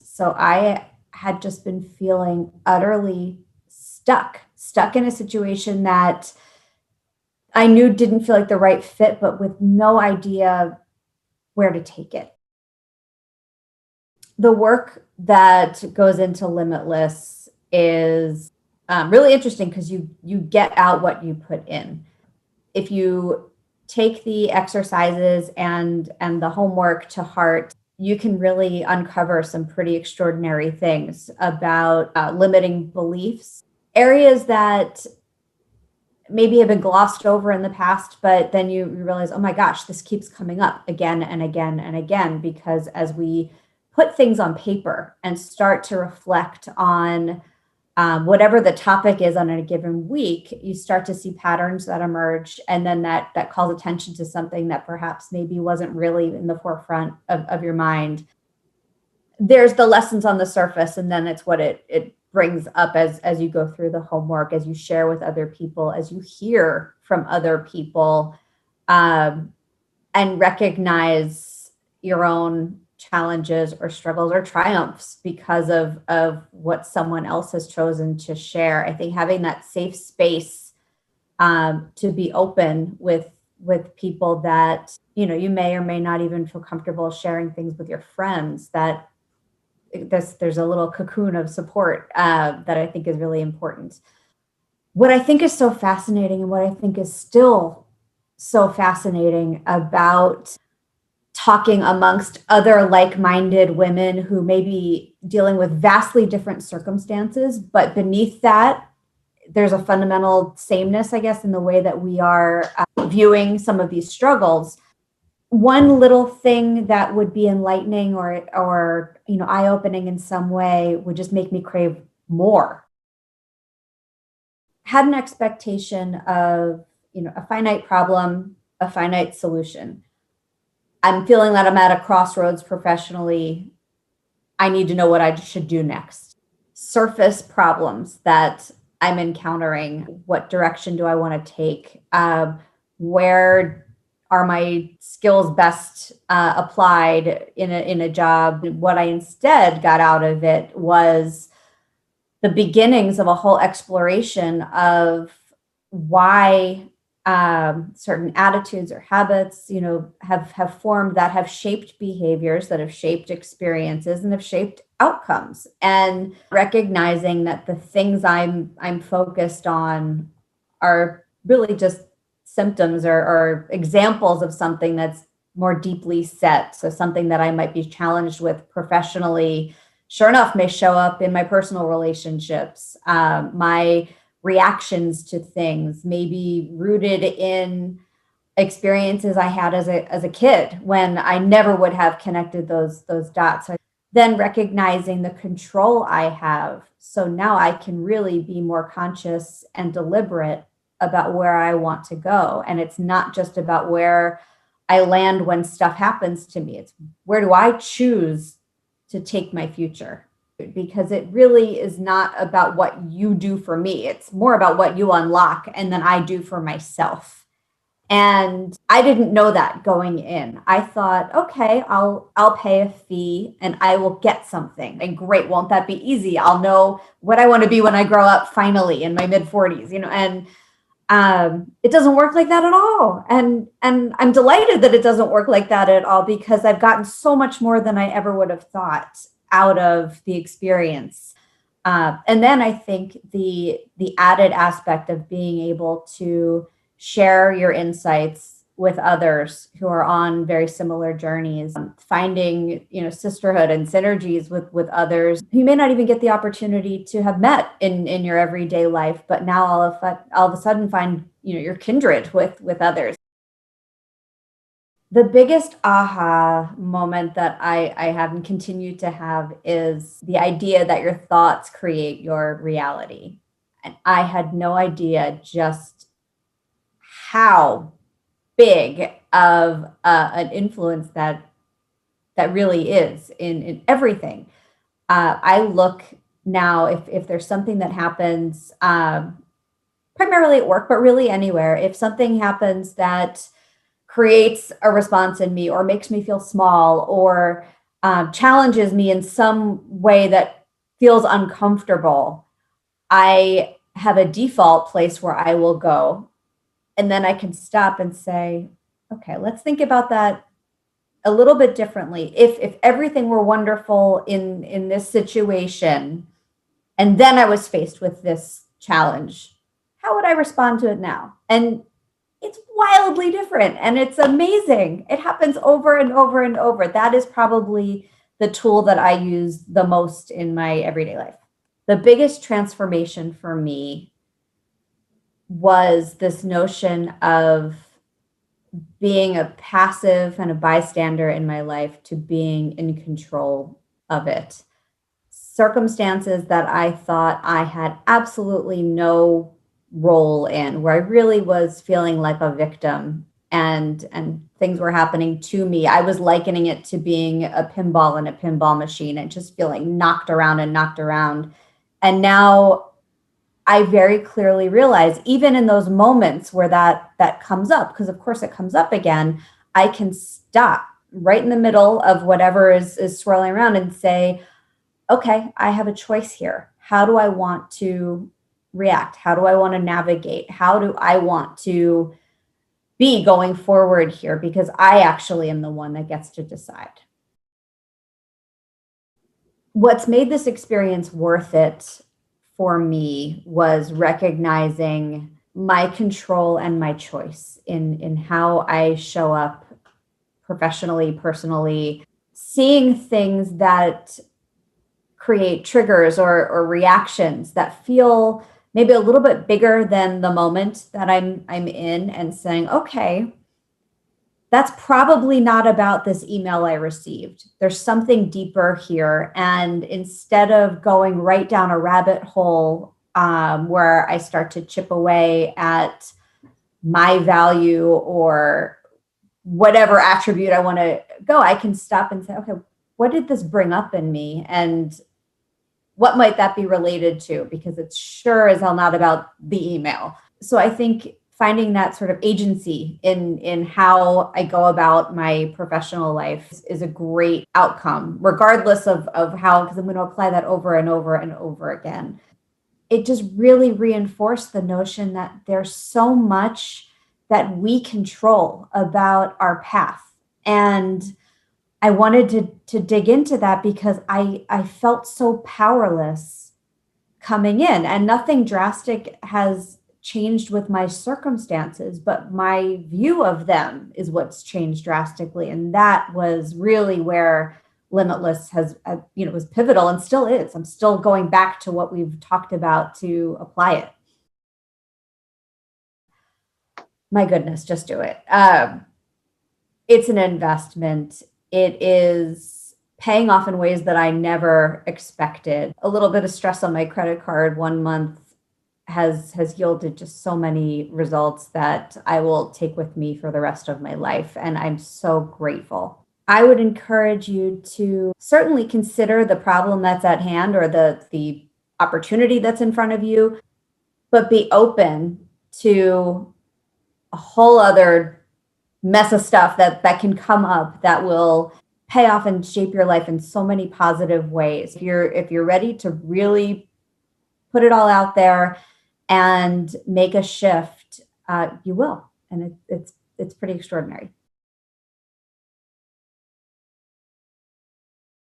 So I had just been feeling utterly stuck in a situation that I knew didn't feel like the right fit, but with no idea where to take it. The work that goes into Limitless is really interesting because you get out what you put in. If you take the exercises and the homework to heart, you can really uncover some pretty extraordinary things about limiting beliefs, areas that maybe have been glossed over in the past, but then you realize, oh my gosh, this keeps coming up again and again and again, because as we put things on paper and start to reflect on whatever the topic is on a given week, you start to see patterns that emerge, and then that calls attention to something that perhaps maybe wasn't really in the forefront of your mind. There's the lessons on the surface, and then it's what it brings up as you go through the homework, as you share with other people, as you hear from other people, um, and recognize your own challenges or struggles or triumphs because of what someone else has chosen to share. I think having that safe space to be open with people that you may or may not even feel comfortable sharing things with your friends, that there's a little cocoon of support that I think is really important. What I think is so fascinating, and what I think is still so fascinating about talking amongst other like-minded women who may be dealing with vastly different circumstances, but beneath that, there's a fundamental sameness, I guess, in the way that we are viewing some of these struggles. One little thing that would be enlightening or eye-opening in some way would just make me crave more. Had an expectation of a finite problem, a finite solution. I'm feeling that I'm at a crossroads professionally. I need to know what I should do next. Surface problems that I'm encountering. What direction do I want to take? Where are my skills best applied in a job? What I instead got out of it was the beginnings of a whole exploration of why certain attitudes or habits, have formed, that have shaped behaviors, that have shaped experiences, and have shaped outcomes. And recognizing that the things I'm focused on are really just symptoms or examples of something that's more deeply set. So something that I might be challenged with professionally, sure enough, may show up in my personal relationships. My reactions to things may be rooted in experiences I had as a kid when I never would have connected those dots. So then recognizing the control I have, so now I can really be more conscious and deliberate about where I want to go. And it's not just about where I land when stuff happens to me. It's where do I choose to take my future? Because it really is not about what you do for me. It's more about what you unlock and then I do for myself. And I didn't know that going in. I thought, okay, I'll pay a fee and I will get something. And great, won't that be easy? I'll know what I want to be when I grow up, finally, in my mid 40s, and it doesn't work like that at all. And I'm delighted that it doesn't work like that at all, because I've gotten so much more than I ever would have thought out of the experience. And then I think the added aspect of being able to share your insights with others who are on very similar journeys, finding sisterhood and synergies with others who you may not even get the opportunity to have met in your everyday life, but now all of a sudden find your kindred with others. The biggest aha moment that I have and continue to have is the idea that your thoughts create your reality. And I had no idea just how big of an influence that really is in everything. I look now, if there's something that happens, primarily at work, but really anywhere, if something happens that creates a response in me or makes me feel small or challenges me in some way that feels uncomfortable, I have a default place where I will go. And then I can stop and say, okay, let's think about that a little bit differently. If everything were wonderful in this situation, and then I was faced with this challenge, how would I respond to it now? And it's wildly different and it's amazing. It happens over and over and over. That is probably the tool that I use the most in my everyday life. The biggest transformation for me was this notion of being a passive and a bystander in my life to being in control of it. Circumstances that I thought I had absolutely no role in, where I really was feeling like a victim and things were happening to me. I was likening it to being a pinball in a pinball machine and just feeling knocked around and knocked around. And now I very clearly realize, even in those moments where that comes up, because of course it comes up again, I can stop right in the middle of whatever is swirling around and say, okay, I have a choice here. How do I want to react? How do I want to navigate? How do I want to be going forward here? Because I actually am the one that gets to decide. What's made this experience worth it for me was recognizing my control and my choice in how I show up professionally, personally, seeing things that create triggers or reactions that feel maybe a little bit bigger than the moment that I'm in, and saying, okay, that's probably not about this email I received. There's something deeper here. And instead of going right down a rabbit hole where I start to chip away at my value or whatever attribute I want to go, I can stop and say, okay, what did this bring up in me? And what might that be related to? Because it's sure as hell not about the email. So I think finding that sort of agency in how I go about my professional life is a great outcome, regardless of how, because I'm going to apply that over and over and over again. It just really reinforced the notion that there's so much that we control about our path. And I wanted to dig into that because I felt so powerless coming in, and nothing drastic has changed with my circumstances, but my view of them is what's changed drastically. And that was really where Limitless has, was pivotal and still is. I'm still going back to what we've talked about to apply it. My goodness, just do it. It's an investment. It is paying off in ways that I never expected. A little bit of stress on my credit card 1 month has yielded just so many results that I will take with me for the rest of my life. And I'm so grateful. I would encourage you to certainly consider the problem that's at hand or the opportunity that's in front of you, but be open to a whole other mess of stuff that can come up that will pay off and shape your life in so many positive ways. If you're ready to really put it all out there and make a shift, you will. And it's pretty extraordinary.